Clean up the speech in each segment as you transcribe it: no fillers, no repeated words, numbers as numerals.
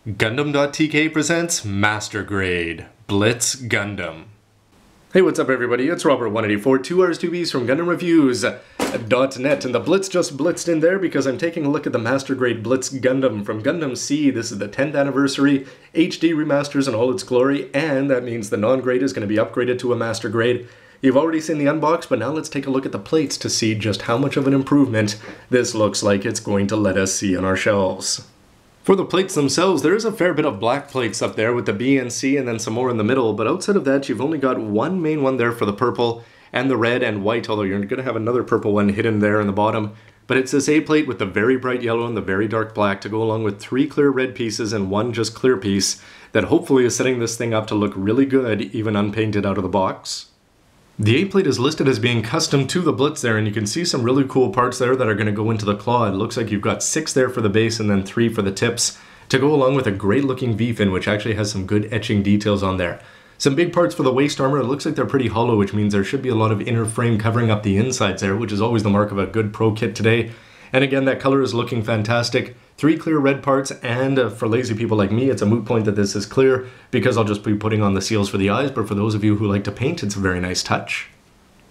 Gundam.tk presents Master Grade Blitz Gundam. Hey, what's up everybody? It's Robert184, 2Rs 2Bs from GundamReviews.net, and the Blitz just blitzed in there because I'm taking a look at the Master Grade Blitz Gundam from Gundam Seed. This is the 10th anniversary, HD remasters in all its glory, and that means the non-grade is going to be upgraded to a Master Grade. You've already seen the unbox, but now let's take a look at the plates to see just how much of an improvement this looks like it's going to let us see on our shelves. For the plates themselves, there is a fair bit of black plates up there with the B and C and then some more in the middle, but outside of that you've only got one main one there for the purple and the red and white, although you're going to have another purple one hidden there in the bottom. But it's this A plate with the very bright yellow and the very dark black to go along with 3 clear red pieces and 1 just clear piece that hopefully is setting this thing up to look really good even unpainted out of the box. The A plate is listed as being custom to the Blitz there, and you can see some really cool parts there that are going to go into the claw. It looks like you've got 6 there for the base and then 3 for the tips to go along with a great looking V-fin, which actually has some good etching details on there. Some big parts for the waist armor. It looks like they're pretty hollow, which means there should be a lot of inner frame covering up the insides there, which is always the mark of a good pro kit today. And again, that color is looking fantastic. 3 clear red parts, and for lazy people like me, it's a moot point that this is clear because I'll just be putting on the seals for the eyes, but for those of you who like to paint, it's a very nice touch.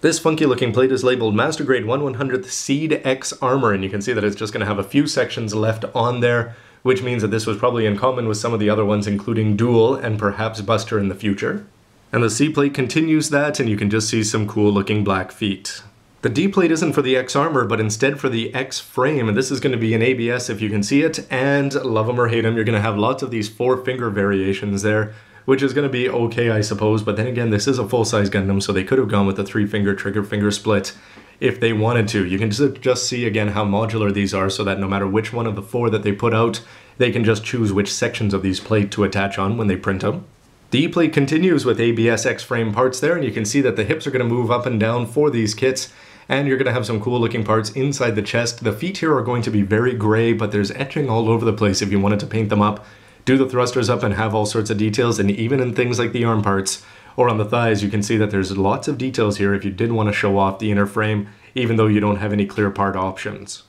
This funky looking plate is labeled Master Grade 1/100th Seed X Armor, and you can see that it's just going to have a few sections left on there, which means that this was probably in common with some of the other ones, including Duel and perhaps Buster in the future. And the C plate continues that, and you can just see some cool looking black feet. The D plate isn't for the X armor, but instead for the X frame, and this is going to be an ABS if you can see it, and love them or hate them, you're going to have lots of these 4-finger variations there, which is going to be okay, I suppose, but then again, this is a full-size Gundam, so they could have gone with the 3-finger trigger finger split if they wanted to. You can just see again how modular these are, so that no matter which one of the 4 that they put out, they can just choose which sections of these plate to attach on when they print them. The E plate continues with ABS X-frame parts there, and you can see that the hips are going to move up and down for these kits, and you're going to have some cool looking parts inside the chest. The feet here are going to be very gray, but there's etching all over the place if you wanted to paint them up. Do the thrusters up and have all sorts of details, and even in things like the arm parts or on the thighs, you can see that there's lots of details here if you did want to show off the inner frame, even though you don't have any clear part options.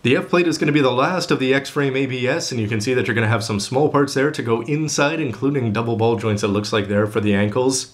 The F plate is going to be the last of the X-frame ABS, and you can see that you're going to have some small parts there to go inside, including double ball joints it looks like there for the ankles.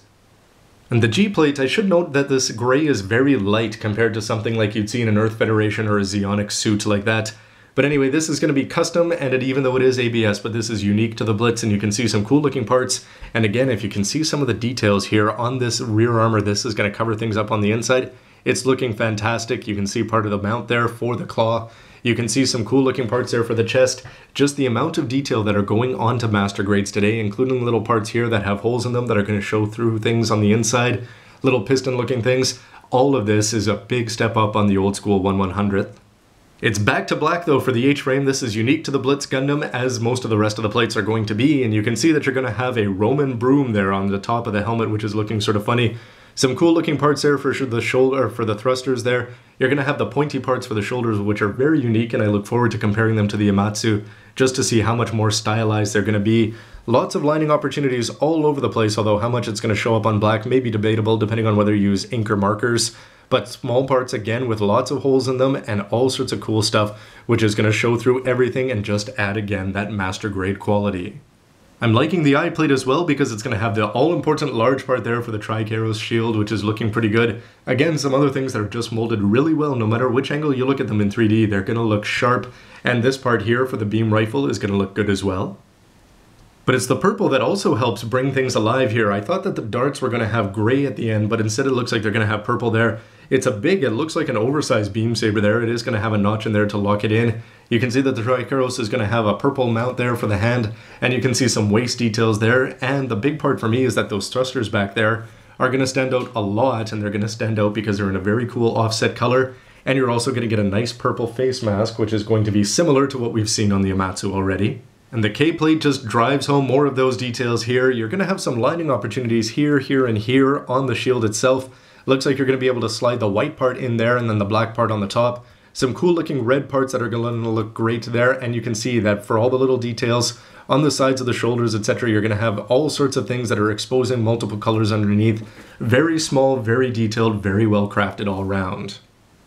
And the G plate, I should note that this gray is very light compared to something like you'd see in an Earth Federation or a Zeonic suit like that. But anyway, this is going to be custom, and even though it is ABS, but this is unique to the Blitz, and you can see some cool looking parts. And again, if you can see some of the details here on this rear armor, this is going to cover things up on the inside. It's looking fantastic. You can see part of the mount there for the claw. You can see some cool looking parts there for the chest. Just the amount of detail that are going on to Master Grades today, including little parts here that have holes in them that are going to show through things on the inside, little piston looking things. All of this is a big step up on the old school 1/100th. It's back to black though for the H-frame. This is unique to the Blitz Gundam, as most of the rest of the plates are going to be, and you can see that you're going to have a Roman broom there on the top of the helmet, which is looking sort of funny. Some cool looking parts there for the shoulder, for the thrusters there. You're going to have the pointy parts for the shoulders, which are very unique, and I look forward to comparing them to the Amatsu just to see how much more stylized they're going to be. Lots of lining opportunities all over the place, although how much it's going to show up on black may be debatable depending on whether you use ink or markers. But small parts again with lots of holes in them and all sorts of cool stuff, which is going to show through everything and just add again that master grade quality. I'm liking the eye plate as well because it's going to have the all-important large part there for the Tricaros shield, which is looking pretty good. Again, some other things that are just molded really well. No matter which angle you look at them in 3D, they're going to look sharp. And this part here for the beam rifle is going to look good as well. But it's the purple that also helps bring things alive here. I thought that the darts were going to have gray at the end, but instead it looks like they're going to have purple there. It looks like an oversized beam saber there. It is going to have a notch in there to lock it in. You can see that the Tricaros is going to have a purple mount there for the hand, and you can see some waist details there. And the big part for me is that those thrusters back there are going to stand out a lot, and they're going to stand out because they're in a very cool offset color. And you're also going to get a nice purple face mask, which is going to be similar to what we've seen on the Amatsu already. And the K plate just drives home more of those details here. You're going to have some lining opportunities here, here, and here on the shield itself. Looks like you're going to be able to slide the white part in there and then the black part on the top. Some cool looking red parts that are going to look great there, and you can see that for all the little details on the sides of the shoulders, etc., you're going to have all sorts of things that are exposing multiple colors underneath. Very small, very detailed, very well crafted all around.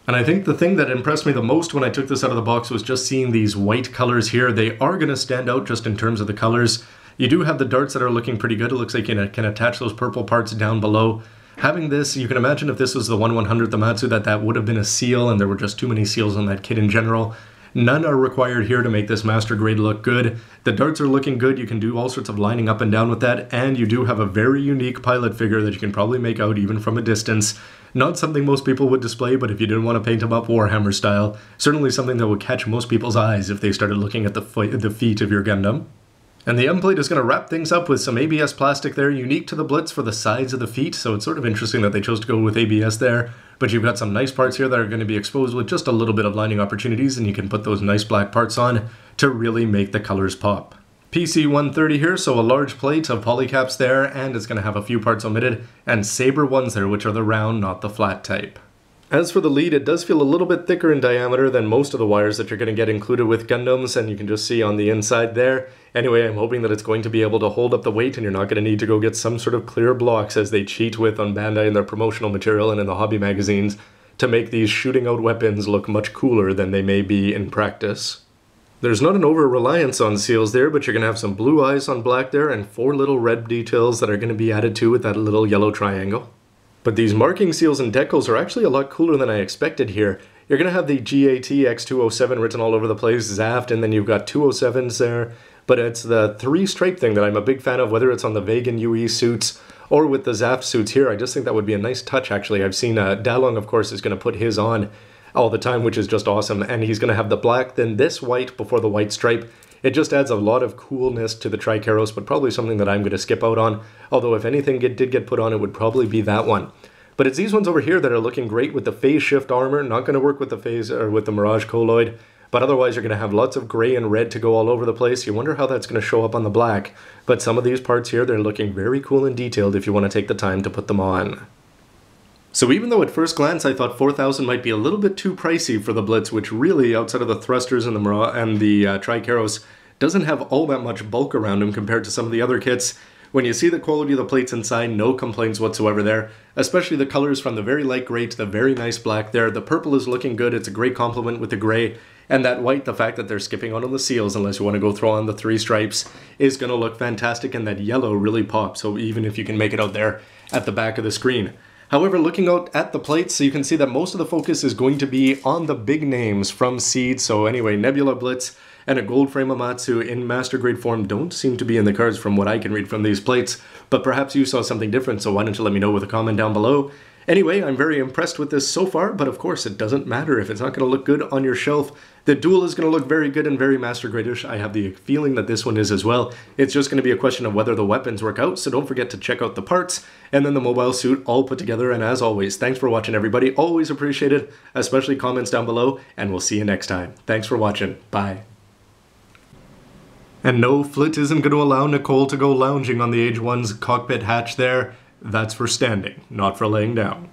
And I think the thing that impressed me the most when I took this out of the box was just seeing these white colors here. They are going to stand out just in terms of the colors. You do have the darts that are looking pretty good. It looks like you can attach those purple parts down below. Having this, you can imagine if this was the 1/100th Amatsu that would have been a seal, and there were just too many seals on that kit in general. None are required here to make this master grade look good. The darts are looking good. You can do all sorts of lining up and down with that, and you do have a very unique pilot figure that you can probably make out even from a distance. Not something most people would display, but if you didn't want to paint him up Warhammer style, certainly something that would catch most people's eyes if they started looking at the feet of your Gundam. And the end plate is going to wrap things up with some ABS plastic there, unique to the Blitz for the sides of the feet, so it's sort of interesting that they chose to go with ABS there. But you've got some nice parts here that are going to be exposed with just a little bit of lining opportunities, and you can put those nice black parts on to really make the colors pop. PC-130 here, so a large plate of polycaps there, and it's going to have a few parts omitted, and saber ones there, which are the round, not the flat type. As for the lead, it does feel a little bit thicker in diameter than most of the wires that you're going to get included with Gundams, and you can just see on the inside there. Anyway, I'm hoping that it's going to be able to hold up the weight, and you're not going to need to go get some sort of clear blocks as they cheat with on Bandai in their promotional material and in the hobby magazines to make these shooting out weapons look much cooler than they may be in practice. There's not an over-reliance on seals there, but you're going to have some blue eyes on black there and 4 little red details that are going to be added to with that little yellow triangle. But these marking seals and decals are actually a lot cooler than I expected here. You're going to have the GATX207 written all over the place, Zaft, and then you've got 207s there. But it's the 3-stripe thing that I'm a big fan of, whether it's on the Vegan UE suits or with the Zaft suits here. I just think that would be a nice touch, actually. I've seen Dalong, of course, is going to put his on all the time, which is just awesome. And he's going to have the black, then this white before the white stripe. It just adds a lot of coolness to the Tricaros, but probably something that I'm going to skip out on. Although if anything did get put on, it would probably be that one. But it's these ones over here that are looking great with the phase shift armor. Not going to work with the phase or with the Mirage Colloid. But otherwise, you're going to have lots of gray and red to go all over the place. You wonder how that's going to show up on the black. But some of these parts here, they're looking very cool and detailed if you want to take the time to put them on. So even though at first glance I thought 4,000 might be a little bit too pricey for the Blitz, which really, outside of the thrusters and the Tricaros, doesn't have all that much bulk around them compared to some of the other kits, when you see the quality of the plates inside, no complaints whatsoever there. Especially the colors from the very light gray to the very nice black there. The purple is looking good, it's a great complement with the gray. And that white, the fact that they're skipping out on the seals, unless you want to go throw on the 3 stripes, is going to look fantastic, and that yellow really pops, so even if you can make it out there at the back of the screen. However, looking out at the plates, so you can see that most of the focus is going to be on the big names from Seed. So anyway, Nebula Blitz and a gold frame Amatsu in master grade form don't seem to be in the cards from what I can read from these plates, but perhaps you saw something different, so why don't you let me know with a comment down below. Anyway, I'm very impressed with this so far, but of course it doesn't matter if it's not going to look good on your shelf. The duel is going to look very good and very master grade-ish. I have the feeling that this one is as well. It's just going to be a question of whether the weapons work out, so don't forget to check out the parts and then the mobile suit all put together. And as always, thanks for watching, everybody. Always appreciate it, especially comments down below, and we'll see you next time. Thanks for watching. Bye. And no, Flit isn't going to allow Nicole to go lounging on the Age 1's cockpit hatch there. That's for standing, not for laying down.